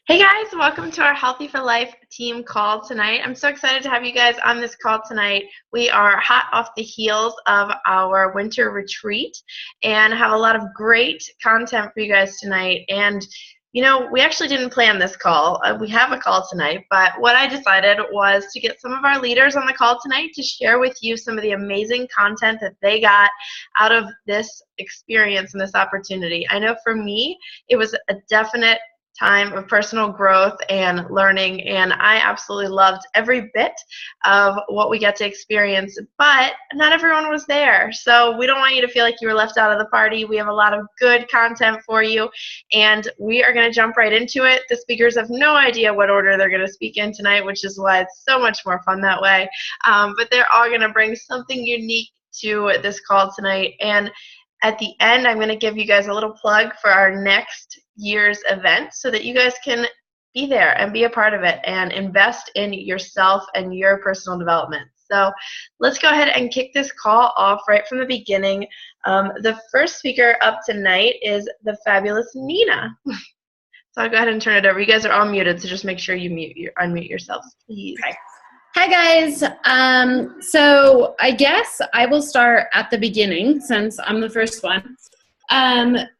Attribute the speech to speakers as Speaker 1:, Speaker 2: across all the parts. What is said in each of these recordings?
Speaker 1: Hey guys, welcome to our Healthy for Life team call tonight. I'm so excited to have you guys on this call tonight. We are hot off the heels of our winter retreat and have a lot of great content for you guys tonight. And we actually didn't plan this call. We have a call tonight, but what I decided was to get some of our leaders on the call tonight to share with you some of the amazing content that they got out of this experience and this opportunity. I know for me, it was a definite time of personal growth and learning, and I absolutely loved every bit of what we got to experience, but not everyone was there. So we don't want you to feel like you were left out of the party. We have a lot of good content for you, and we are going to jump right into it. The speakers have no idea what order they're going to speak in tonight, which is why it's so much more fun that way. But they're all going to bring something unique to this call tonight. And at the end, I'm going to give you guys a little plug for our next year's event so that you guys can be there and be a part of it and invest in yourself and your personal development. So let's go ahead and kick this call off right from the beginning. The first speaker up tonight is the fabulous Nina. So I'll go ahead and turn it over. You guys are all muted, so just make sure you unmute yourselves, please.
Speaker 2: Okay. Hi guys. So I guess I will start at the beginning since I'm the first one.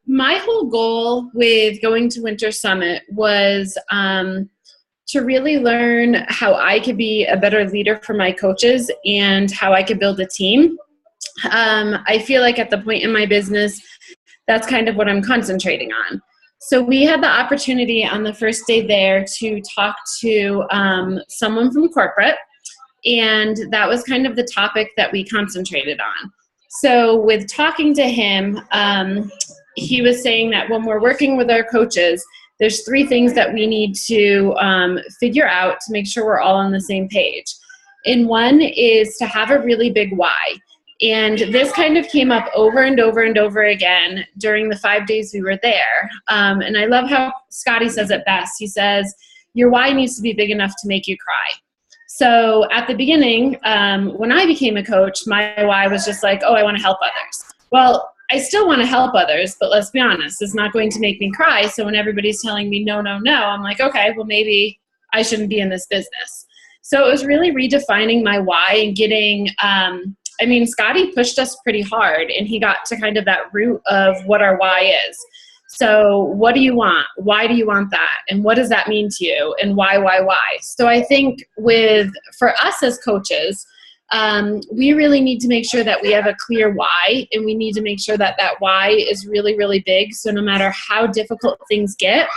Speaker 2: My whole goal with going to Winter Summit was to really learn how I could be a better leader for my coaches and how I could build a team. I feel like at the point in my business, that's kind of what I'm concentrating on. So we had the opportunity on the first day there to talk to someone from corporate, and that was kind of the topic that we concentrated on. So with talking to him, he was saying that when we're working with our coaches, there's 3 things that we need to figure out to make sure we're all on the same page. And one is to have a really big why. And this kind of came up over and over and over again during the 5 days we were there. And I love how Scotty says it best. He says, your why needs to be big enough to make you cry. So at the beginning, when I became a coach, my why was just like, oh, I want to help others. Well, I still want to help others, but let's be honest, it's not going to make me cry. So when everybody's telling me no, no, no, I'm like, okay, well, maybe I shouldn't be in this business. So it was really redefining my why and getting, Scotty pushed us pretty hard, and he got to kind of that root of what our why is. So what do you want? Why do you want that? And what does that mean to you? And why? So I think for us as coaches, we really need to make sure that we have a clear why, and we need to make sure that that why is really, really big. So no matter how difficult things get,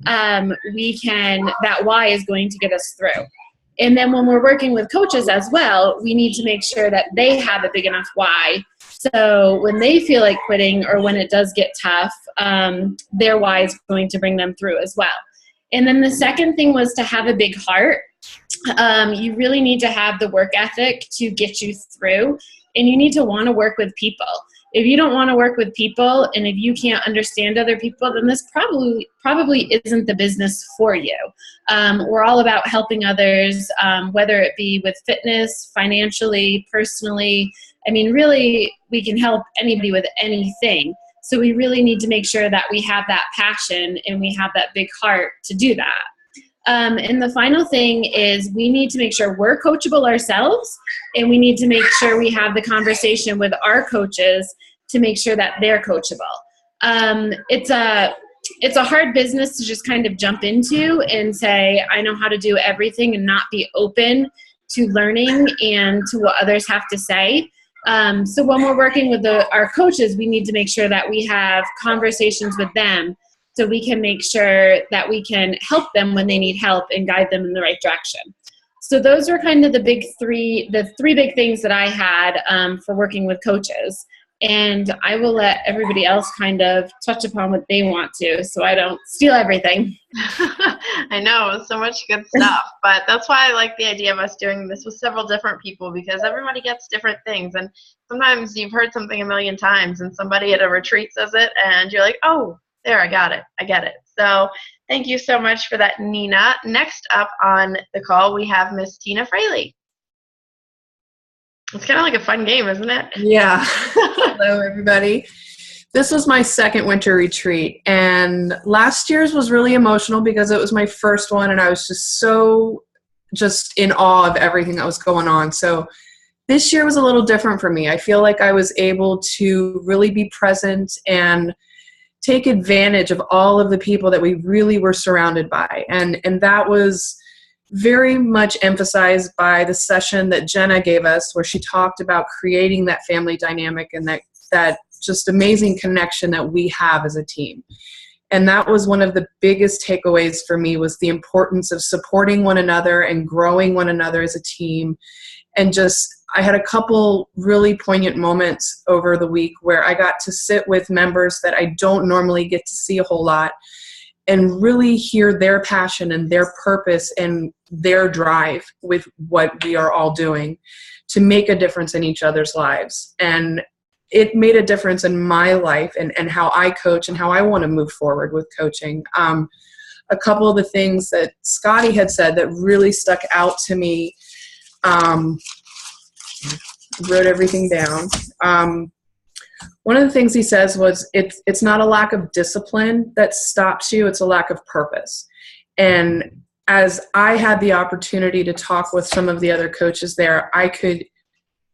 Speaker 2: that why is going to get us through. And then when we're working with coaches as well, we need to make sure that they have a big enough why. So when they feel like quitting or when it does get tough, their why is going to bring them through as well. And then the second thing was to have a big heart. You really need to have the work ethic to get you through, and you need to want to work with people. If you don't want to work with people, and if you can't understand other people, then this probably isn't the business for you. We're all about helping others, whether it be with fitness, financially, personally. Really, we can help anybody with anything. So we really need to make sure that we have that passion and we have that big heart to do that. And the final thing is we need to make sure we're coachable ourselves, and we need to make sure we have the conversation with our coaches to make sure that they're coachable. It's a hard business to just kind of jump into and say, I know how to do everything, and not be open to learning and to what others have to say. So when we're working with our coaches, we need to make sure that we have conversations with them so we can make sure that we can help them when they need help and guide them in the right direction. So those were kind of the 3 big things that I had for working with coaches. And I will let everybody else kind of touch upon what they want to, so I don't steal everything.
Speaker 1: I know, so much good stuff, but that's why I like the idea of us doing this with several different people, because everybody gets different things, and sometimes you've heard something a million times, and somebody at a retreat says it, and you're like, oh, there, I got it, I get it. So thank you so much for that, Nina. Next up on the call, we have Miss Tina Fraley. It's kind of like a fun game, isn't it?
Speaker 3: Yeah. Hello, everybody. This was my second winter retreat, and last year's was really emotional because it was my first one, and I was just in awe of everything that was going on. So this year was a little different for me. I feel like I was able to really be present and take advantage of all of the people that we really were surrounded by. And that was very much emphasized by the session that Jenna gave us, where she talked about creating that family dynamic and that just amazing connection that we have as a team. And that was one of the biggest takeaways for me, was the importance of supporting one another and growing one another as a team. And I had a couple really poignant moments over the week where I got to sit with members that I don't normally get to see a whole lot and really hear their passion and their purpose and their drive with what we are all doing to make a difference in each other's lives. And it made a difference in my life and how I coach and how I want to move forward with coaching. A couple of the things that Scotty had said that really stuck out to me, wrote everything down. One of the things he says was, it's not a lack of discipline that stops you, it's a lack of purpose. And as I had the opportunity to talk with some of the other coaches there, I could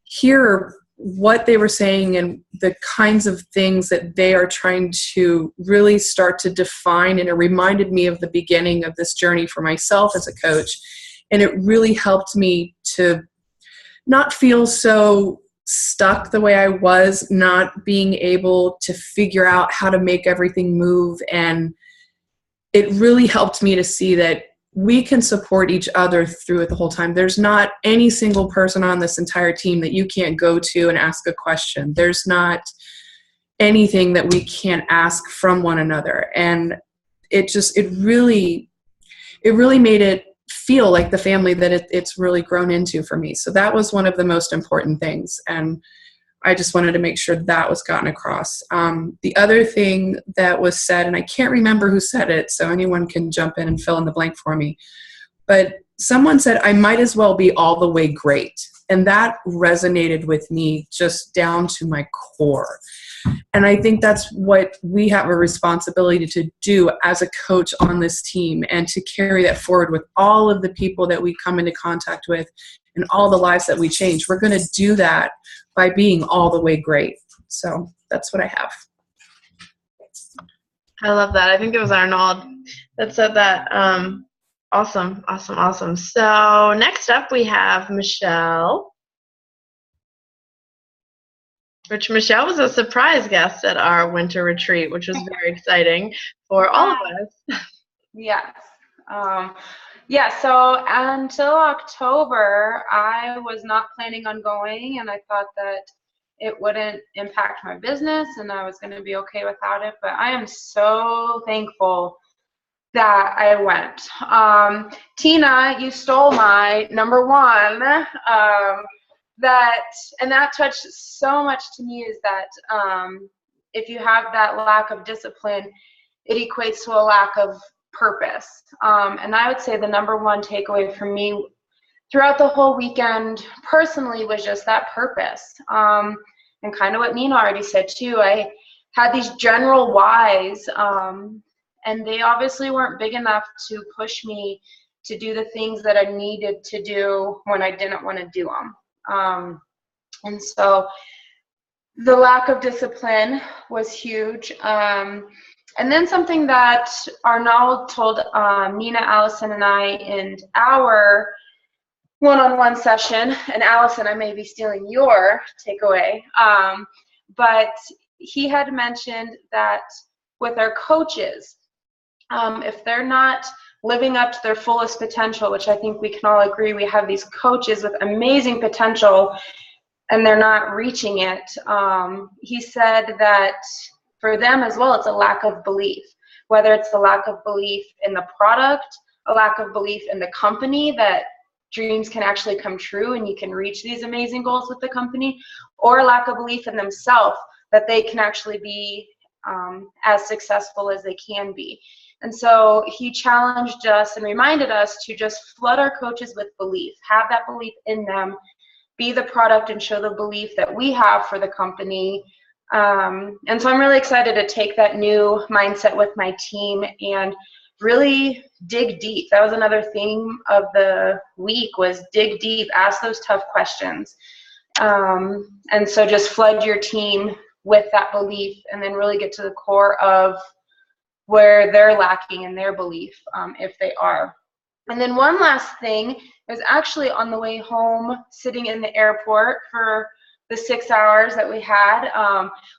Speaker 3: hear what they were saying and the kinds of things that they are trying to really start to define. And it reminded me of the beginning of this journey for myself as a coach. And it really helped me to not feel so stuck the way I was, not being able to figure out how to make everything move. And it really helped me to see that we can support each other through it the whole time. There's not any single person on this entire team that you can't go to and ask a question. There's not anything that we can't ask from one another. And it really made it feel like the family that it's really grown into for me. So that was one of the most important things. And I just wanted to make sure that was gotten across. The other thing that was said, and I can't remember who said it, so anyone can jump in and fill in the blank for me, but someone said, I might as well be all the way great. And that resonated with me just down to my core. And I think that's what we have a responsibility to do as a coach on this team, and to carry that forward with all of the people that we come into contact with and all the lives that we change. We're going to do that by being all the way great. So that's what I have.
Speaker 1: I love that. I think it was Arnold that said that. Awesome. So next up we have Michelle. Michelle was a surprise guest at our winter retreat, which was very exciting for all of us.
Speaker 4: Yes. So until October, I was not planning on going, and I thought that it wouldn't impact my business and I was going to be okay without it. But I am so thankful that I went. Tina, you stole my number one. That touched so much to me, is that if you have that lack of discipline, it equates to a lack of purpose. And I would say the number one takeaway for me throughout the whole weekend personally was just that purpose. And kind of what Nina already said too, I had these general whys, and they obviously weren't big enough to push me to do the things that I needed to do when I didn't want to do them. And so the lack of discipline was huge. And then something that Arnold told Nina, Allison, and I in our one-on-one session, and Allison, I may be stealing your takeaway, but he had mentioned that with our coaches, if they're not living up to their fullest potential, which I think we can all agree, we have these coaches with amazing potential and they're not reaching it. He said that for them as well, it's a lack of belief, whether it's the lack of belief in the product, a lack of belief in the company that dreams can actually come true and you can reach these amazing goals with the company, or a lack of belief in themselves that they can actually be as successful as they can be. And so he challenged us and reminded us to just flood our coaches with belief, have that belief in them, be the product and show the belief that we have for the company, And so I'm really excited to take that new mindset with my team and really dig deep. That was another theme of the week, was dig deep, ask those tough questions. And so just flood your team with that belief, and then really get to the core of where they're lacking in their belief, if they are. And then one last thing is actually on the way home, sitting in the airport for the 6 hours that we had,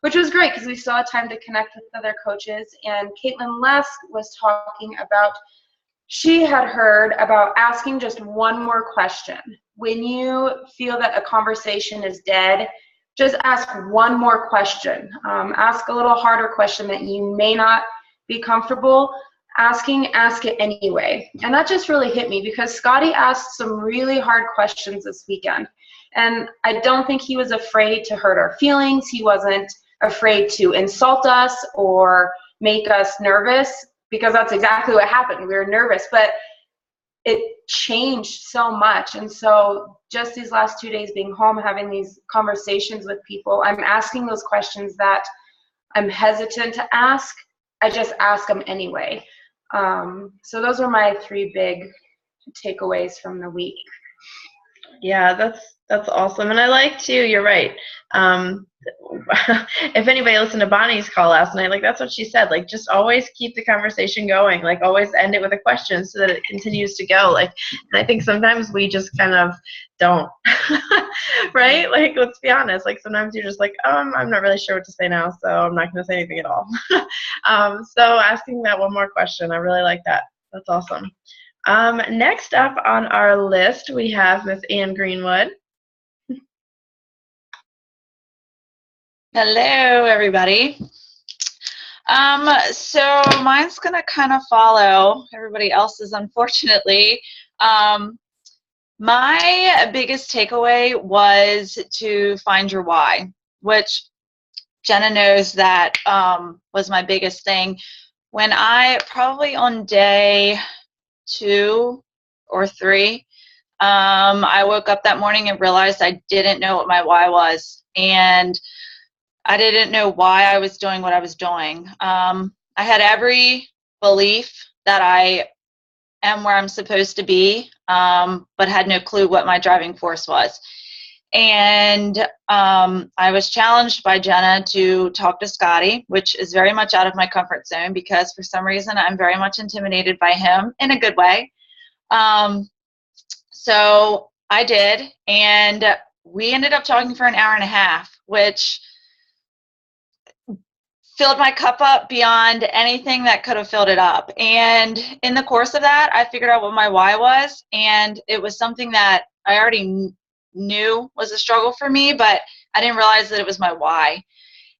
Speaker 4: which was great because we still had time to connect with other coaches. And Caitlin Lesk was talking about, she had heard about asking just one more question. When you feel that a conversation is dead, just ask one more question. Ask a little harder question that you may not be comfortable asking, ask it anyway. And that just really hit me because Scotty asked some really hard questions this weekend. And I don't think he was afraid to hurt our feelings. He wasn't afraid to insult us or make us nervous, because that's exactly what happened. We were nervous, but it changed so much. And so just these last 2 days being home, having these conversations with people, I'm asking those questions that I'm hesitant to ask. I just ask them anyway. So those were my 3 big takeaways from the week.
Speaker 1: Yeah, that's awesome. And I like too, you're right. If anybody listened to Bonnie's call last night, like that's what she said, like just always keep the conversation going, like always end it with a question so that it continues to go. Like, and I think sometimes we just kind of don't, right? Like, let's be honest, like sometimes you're just like, I'm not really sure what to say now, so I'm not going to say anything at all. So asking that one more question, I really like that. That's awesome. Next up on our list, we have Miss Ann Greenwood.
Speaker 5: Hello, everybody. So mine's going to kind of follow everybody else's, unfortunately. My biggest takeaway was to find your why, which Jenna knows that was my biggest thing. When I, probably on day 2 or 3, I woke up that morning and realized I didn't know what my why was. And I didn't know why I was doing what I was doing. I had every belief that I am where I'm supposed to be, but had no clue what my driving force was. And I was challenged by Jenna to talk to Scotty, which is very much out of my comfort zone because for some reason I'm very much intimidated by him in a good way. So I did, and we ended up talking for an hour and a half, which filled my cup up beyond anything that could have filled it up. And in the course of that, I figured out what my why was, and it was something that I already knew was a struggle for me, but I didn't realize that it was my why.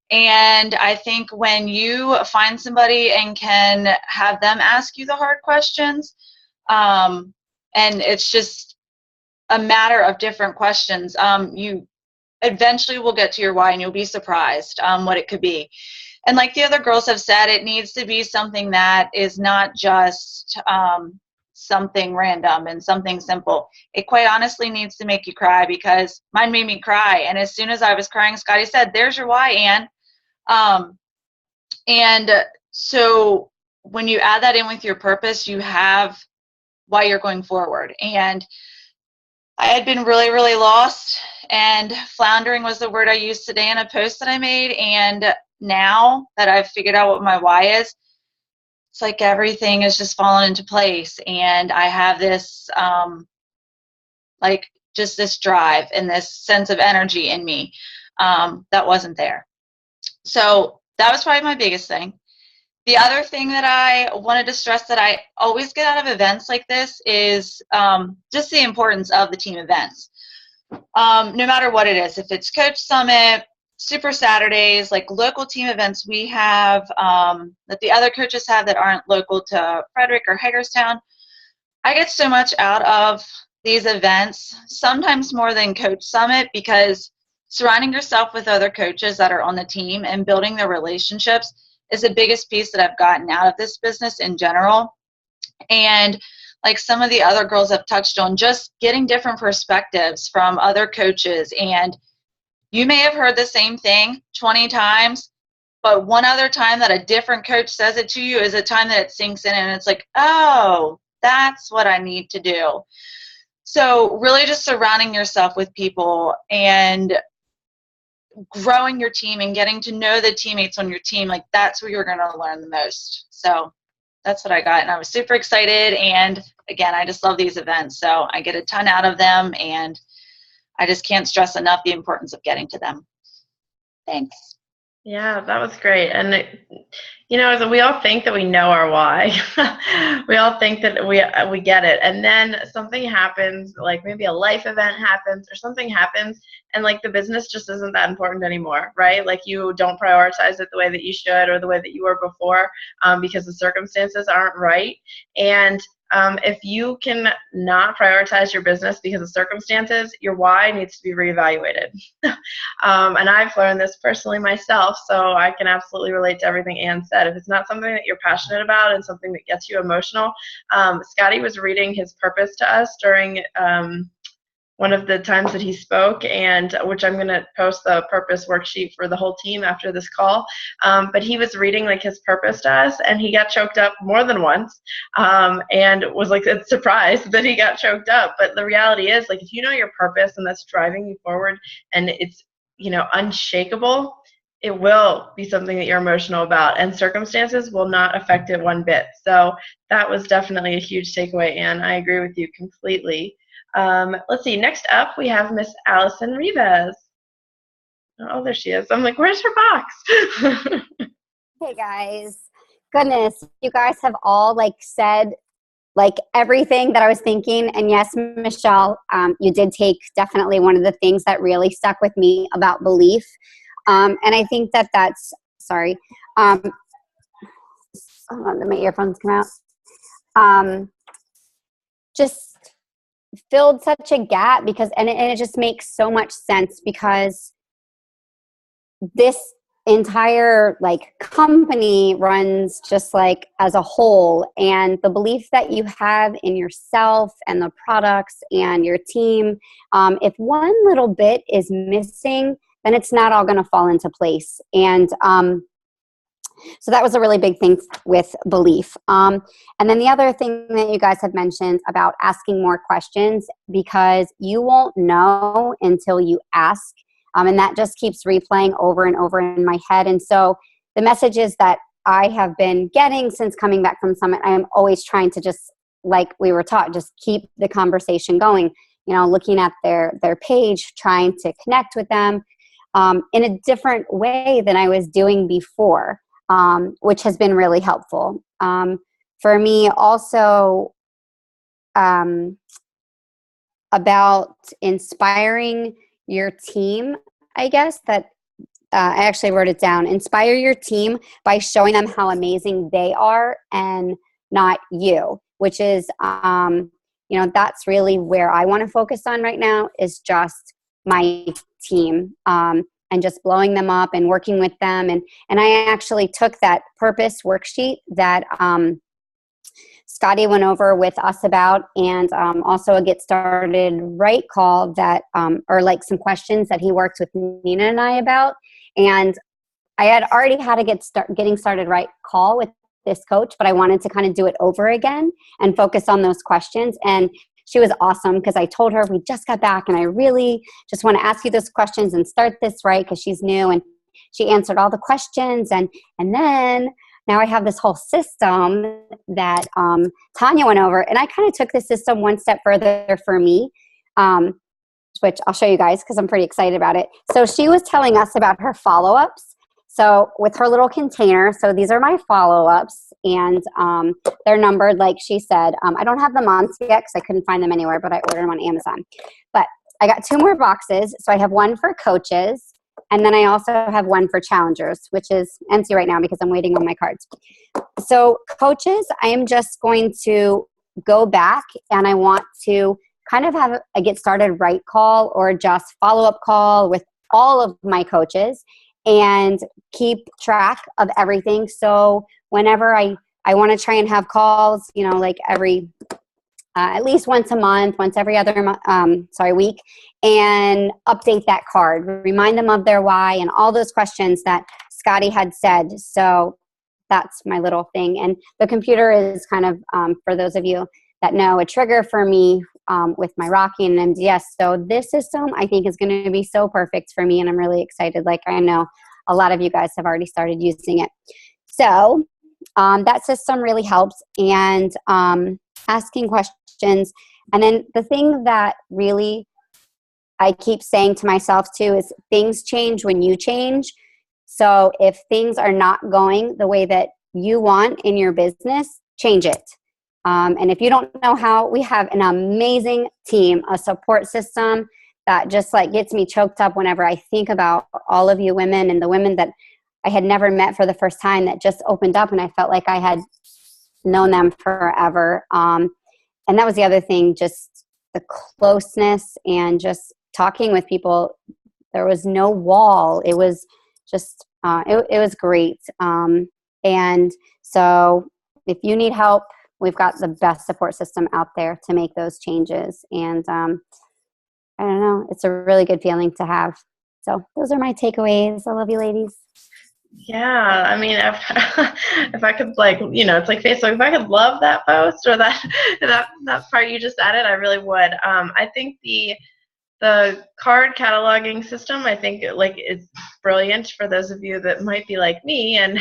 Speaker 5: And I think when you find somebody and can have them ask you the hard questions, and it's just a matter of different questions, you eventually will get to your why, and you'll be surprised what it could be. And like the other girls have said, it needs to be something that is not just something random and something simple. It quite honestly needs to make you cry, because mine made me cry. And as soon as I was crying, Scotty said, "There's your why, Ann." And so when you add that in with your purpose, you have why you're going forward. And I had been really, really lost, and floundering was the word I used today in a post that I made. And now that I've figured out what my why is, it's like everything is just fallen into place. And I have this, like just this drive and this sense of energy in me that wasn't there. So that was probably my biggest thing. The other thing that I wanted to stress that I always get out of events like this is just the importance of the team events. No matter what it is, if it's Coach Summit, Super Saturdays, like local team events we have that the other coaches have that aren't local to Frederick or Hagerstown, I get so much out of these events, sometimes more than Coach Summit, because surrounding yourself with other coaches that are on the team and building the relationships is the biggest piece that I've gotten out of this business in general. And like some of the other girls have touched on, just getting different perspectives from other coaches and You may have heard the same thing 20 times, but one other time that a different coach says it to you is a time that it sinks in and it's like, oh, that's what I need to do. So really just surrounding yourself with people and growing your team and getting to know the teammates on your team, like that's where you're going to learn the most. So that's what I got. And I was super excited. And again, I just love these events. So I get a ton out of them. And I just can't stress enough the importance of getting to them. Thanks.
Speaker 1: Yeah, that was great. And, you know, we all think that we know our why. We all think that we get it. And then something happens, like maybe a life event happens or something happens, and like the business just isn't that important anymore, right? Like you don't prioritize it the way that you should or the way that you were before, because the circumstances aren't right. And if you can not prioritize your business because of circumstances, your why needs to be reevaluated. And I've learned this personally myself, so I can absolutely relate to everything Ann said. If it's not something that you're passionate about and something that gets you emotional, Scotty was reading his purpose to us during one of the times that he spoke, and which I'm going to post the purpose worksheet for the whole team after this call. But he was reading like his purpose to us, and he got choked up more than once, and was like surprised that he got choked up. But the reality is, like, if you know your purpose and that's driving you forward, and it's, you know, unshakable, it will be something that you're emotional about, and circumstances will not affect it one bit. So that was definitely a huge takeaway, and I agree with you completely. Let's see, next up we have Miss Allison Rivas. Oh, there she is. I'm like, where's her box?
Speaker 6: Hey guys, goodness, you guys have all like said like everything that I was thinking. And yes, Michelle, you did take definitely one of the things that really stuck with me about belief. And I think that's, sorry, hold on, let my earphones come out. Just filled such a gap because, and it just makes so much sense because this entire like company runs just like as a whole, and the belief that you have in yourself and the products and your team, if one little bit is missing, then it's not all going to fall into place. And so that was a really big thing with belief. And then the other thing that you guys have mentioned about asking more questions, because you won't know until you ask. And that just keeps replaying over and over in my head. And so the messages that I have been getting since coming back from Summit, I am always trying to just, like we were taught, just keep the conversation going, you know, looking at their page, trying to connect with them in a different way than I was doing before. Which has been really helpful. For me also, about inspiring your team, I guess that I actually wrote it down. Inspire your team by showing them how amazing they are and not you, which is, you know, that's really where I want to focus on right now, is just my team. And just blowing them up and working with them. And I actually took that purpose worksheet that Scotty went over with us about, and also a Get Started Right call that, or like some questions that he worked with Nina and I about. And I had already had a Getting Started Right call with this coach, but I wanted to kind of do it over again and focus on those questions. And she was awesome because I told her we just got back and I really just want to ask you those questions and start this right, because she's new, and she answered all the questions. And then now I have this whole system that Tanya went over, and I kind of took the system one step further for me, which I'll show you guys because I'm pretty excited about it. So she was telling us about her follow-ups. So with her little container, so these are my follow-ups, and they're numbered like she said. I don't have them on yet because I couldn't find them anywhere, but I ordered them on Amazon. But I got 2 more boxes. So I have one for coaches, and then I also have one for challengers, which is empty right now because I'm waiting on my cards. So coaches, I am just going to go back, and I want to kind of have a Get Started Right call or just follow-up call with all of my coaches, and keep track of everything. So whenever I want to try and have calls, you know, like every at least once a month, once every other week, and update that card. Remind them of their why and all those questions that Scotty had said. So that's my little thing. And the computer is kind of, for those of you that know, a trigger for me with my rocking and MDS. So this system, I think, is going to be so perfect for me, and I'm really excited. Like, I know a lot of you guys have already started using it. So that system really helps, and asking questions. And then the thing that really I keep saying to myself too is things change when you change. So if things are not going the way that you want in your business, change it. And if you don't know how, we have an amazing team, a support system that just like gets me choked up whenever I think about all of you women and the women that I had never met for the first time that just opened up, and I felt like I had known them forever. And that was the other thing, just the closeness and just talking with people. There was no wall. It was just, it was great. And so if you need help, we've got the best support system out there to make those changes. And I don't know, it's a really good feeling to have. So those are my takeaways. I love you, ladies.
Speaker 1: Yeah, I mean, if I could, like, it's like Facebook. If I could love that post or that part you just added, I really would. I think the card cataloging system, I think, is brilliant for those of you that might be like me and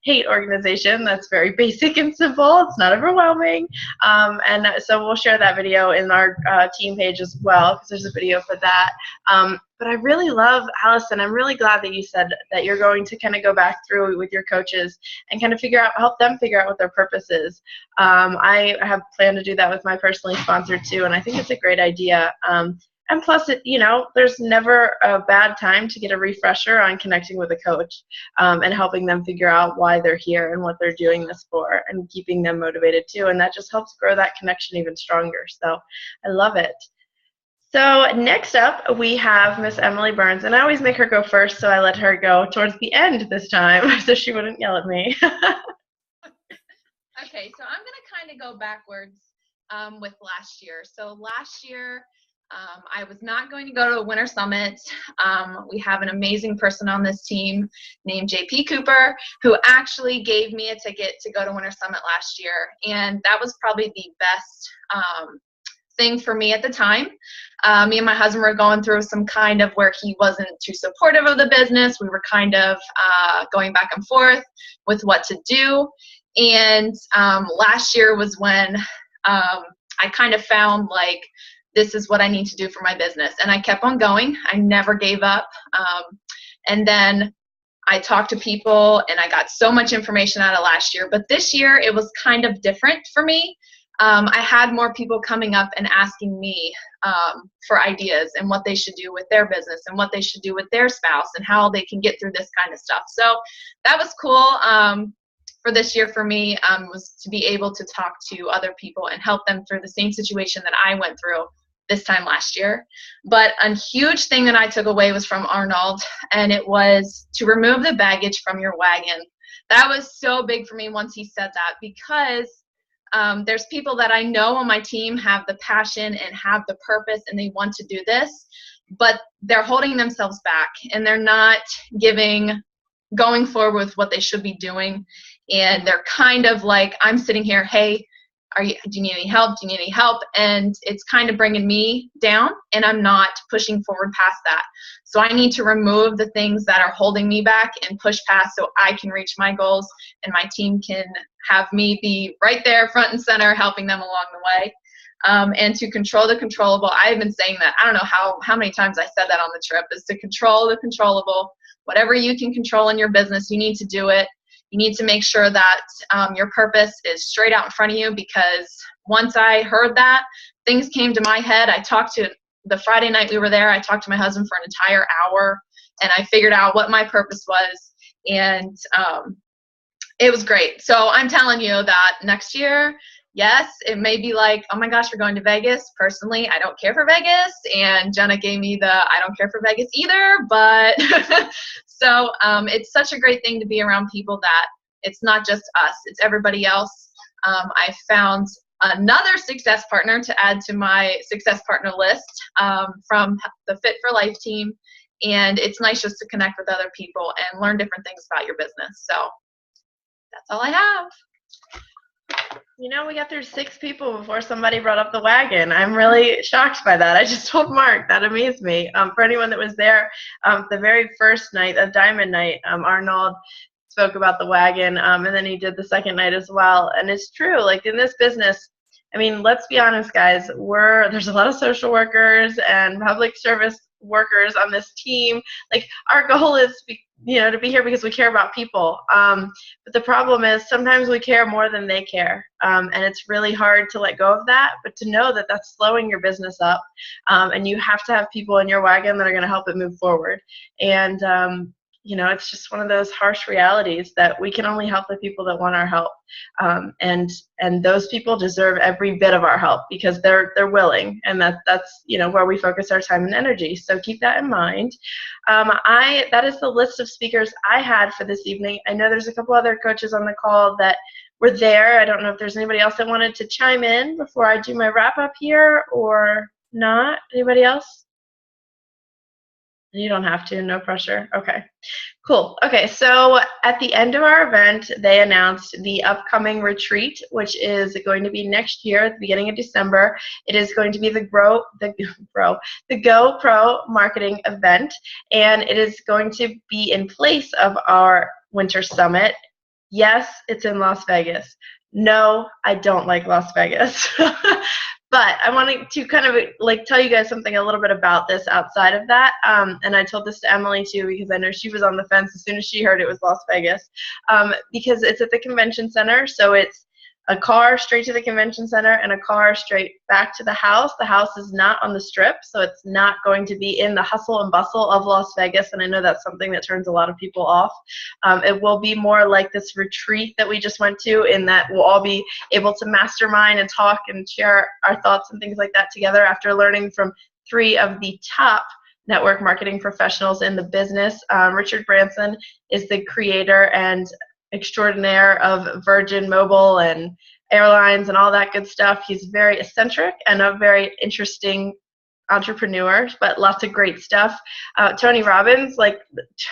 Speaker 1: hate organization. That's very basic and simple. It's not overwhelming. And so we'll share that video in our team page as well, because there's a video for that. But I really love, Allison, I'm really glad that you said that you're going to kind of go back through with your coaches and kind of help them figure out what their purpose is. I have planned to do that with my personally sponsored too, and I think it's a great idea. And plus, there's never a bad time to get a refresher on connecting with a coach and helping them figure out why they're here and what they're doing this for, and keeping them motivated too. And that just helps grow that connection even stronger. So I love it. So next up, we have Miss Emily Burns. And I always make her go first, so I let her go towards the end this time so she wouldn't yell at me.
Speaker 7: Okay, so I'm going to kind of go backwards with last year. So last year, I was not going to go to a Winter Summit. We have an amazing person on this team named JP Cooper, who actually gave me a ticket to go to Winter Summit last year. And that was probably the best thing for me at the time. Me and my husband were going through some kind of where he wasn't too supportive of the business. We were kind of going back and forth with what to do. And last year was when I kind of found like, this is what I need to do for my business. And I kept on going. I never gave up. And then I talked to people and I got so much information out of last year. But this year it was kind of different for me. I had more people coming up and asking me for ideas and what they should do with their business and what they should do with their spouse and how they can get through this kind of stuff. So that was cool. For this year for me was to be able to talk to other people and help them through the same situation that I went through this time last year. But a huge thing that I took away was from Arnold, and it was to remove the baggage from your wagon. That was so big for me once he said that, because there's people that I know on my team have the passion and have the purpose and they want to do this, but they're holding themselves back and they're not going forward with what they should be doing. And they're kind of like, I'm sitting here, hey, do you need any help? Do you need any help? And it's kind of bringing me down, and I'm not pushing forward past that. So I need to remove the things that are holding me back and push past so I can reach my goals and my team can have me be right there front and center helping them along the way. And to control the controllable. I've been saying that, I don't know how many times I said that on the trip, is to control the controllable. Whatever you can control in your business, you need to do it. You need to make sure that your purpose is straight out in front of you, because once I heard that, things came to my head. I talked to, the Friday night we were there, I talked to my husband for an entire hour, and I figured out what my purpose was, and it was great. So I'm telling you that next year, yes, it may be like, oh my gosh, we're going to Vegas. Personally, I don't care for Vegas, and Jenna gave me the I don't care for Vegas either, but so it's such a great thing to be around people that it's not just us, it's everybody else. I found another success partner to add to my success partner list from the Fit for Life team. And it's nice just to connect with other people and learn different things about your business. So that's all I have.
Speaker 1: You know, we got through 6 people before somebody brought up the wagon. I'm really shocked by that. I just told Mark. That amazed me. For anyone that was there, the very first night, a diamond night, Arnold spoke about the wagon, and then he did the second night as well. And it's true, like in this business, I mean, let's be honest, guys, there's a lot of social workers and public service workers on this team. Like, our goal is to be here because we care about people. But the problem is sometimes we care more than they care. And it's really hard to let go of that, but to know that that's slowing your business up. And you have to have people in your wagon that are going to help it move forward. And, it's just one of those harsh realities that we can only help the people that want our help. And those people deserve every bit of our help because they're willing, and that's where we focus our time and energy. So keep that in mind. That is the list of speakers I had for this evening. I know there's a couple other coaches on the call that were there. I don't know if there's anybody else that wanted to chime in before I do my wrap up here or not. Anybody else? You don't have to, no pressure. Okay, cool. Okay, so at the end of our event, they announced the upcoming retreat, which is going to be next year at the beginning of December. It is going to be the Go Pro Marketing event, and it is going to be in place of our Winter Summit. Yes, it's in Las Vegas. No, I don't like Las Vegas. But I wanted to kind of tell you guys something a little bit about this outside of that. And I told this to Emily too, because I know she was on the fence as soon as she heard it was Las Vegas. Because it's at the convention center, so it's a car straight to the convention center and a car straight back to the house. The house is not on the Strip, so it's not going to be in the hustle and bustle of Las Vegas, and I know that's something that turns a lot of people off. It will be more like this retreat that we just went to, in that we'll all be able to mastermind and talk and share our thoughts and things like that together after learning from 3 of the top network marketing professionals in the business. Richard Branson is the creator and extraordinaire of Virgin Mobile and airlines and all that good stuff. He's very eccentric and a very interesting entrepreneur, but lots of great stuff. Tony Robbins, what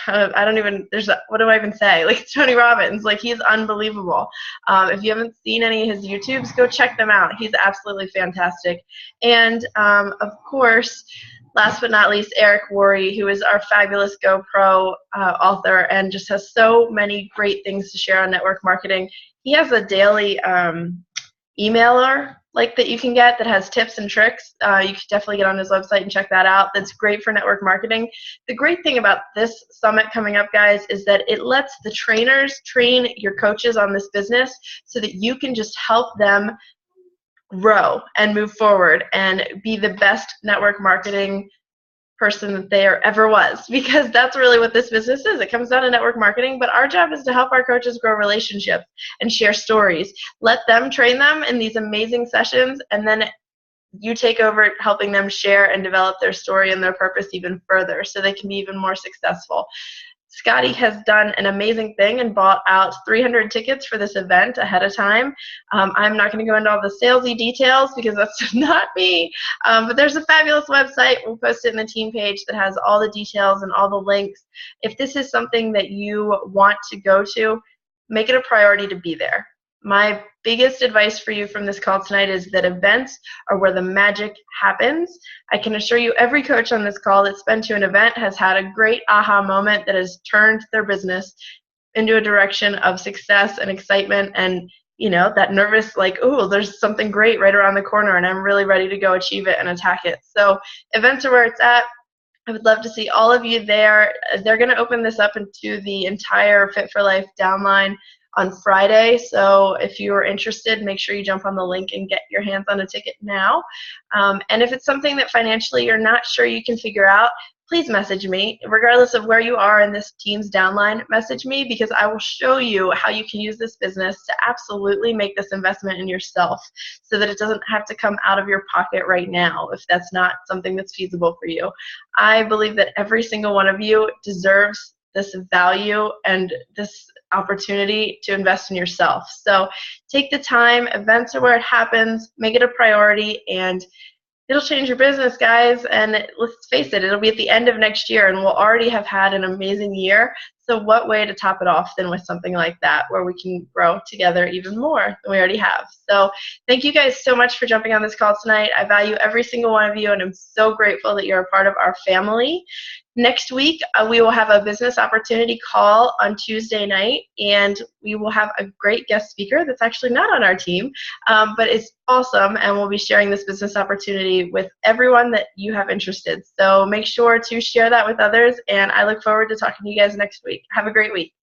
Speaker 1: do I even say? Tony Robbins, he's unbelievable. If you haven't seen any of his YouTubes, go check them out. He's absolutely fantastic. And of course, last but not least, Eric Worre, who is our fabulous GoPro author and just has so many great things to share on network marketing. He has a daily emailer that you can get that has tips and tricks. You can definitely get on his website and check that out. That's great for network marketing. The great thing about this summit coming up, guys, is that it lets the trainers train your coaches on this business so that you can just help them grow and move forward and be the best network marketing person that there ever was, because that's really what this business is. It comes down to network marketing, but our job is to help our coaches grow relationships and share stories. Let them train them in these amazing sessions, and then you take over helping them share and develop their story and their purpose even further so they can be even more successful. Scotty has done an amazing thing and bought out 300 tickets for this event ahead of time. I'm not going to go into all the salesy details because that's not me, but there's a fabulous website. We'll post it in the team page that has all the details and all the links. If this is something that you want to go to, make it a priority to be there. My biggest advice for you from this call tonight is that events are where the magic happens. I can assure you every coach on this call that's been to an event has had a great aha moment that has turned their business into a direction of success and excitement and, that nervous, oh, there's something great right around the corner and I'm really ready to go achieve it and attack it. So events are where it's at. I would love to see all of you there. They're going to open this up into the entire Fit for Life downline on Friday, so if you are interested, make sure you jump on the link and get your hands on a ticket now. And if it's something that financially you're not sure you can figure out, please message me. Regardless of where you are in this team's downline, message me, because I will show you how you can use this business to absolutely make this investment in yourself so that it doesn't have to come out of your pocket right now if that's not something that's feasible for you. I believe that every single one of you deserves this value and this opportunity to invest in yourself. So take the time. Events are where it happens. Make it a priority, and it'll change your business, guys. And let's face it, it'll be at the end of next year, and we'll already have had an amazing year. So what way to top it off than with something like that, where we can grow together even more than we already have. So thank you guys so much for jumping on this call tonight. I value every single one of you, and I'm so grateful that you're a part of our family. Next week, we will have a business opportunity call on Tuesday night, and we will have a great guest speaker that's actually not on our team, but it's awesome, and we'll be sharing this business opportunity with everyone that you have interested. So make sure to share that with others, and I look forward to talking to you guys next week. Have a great week.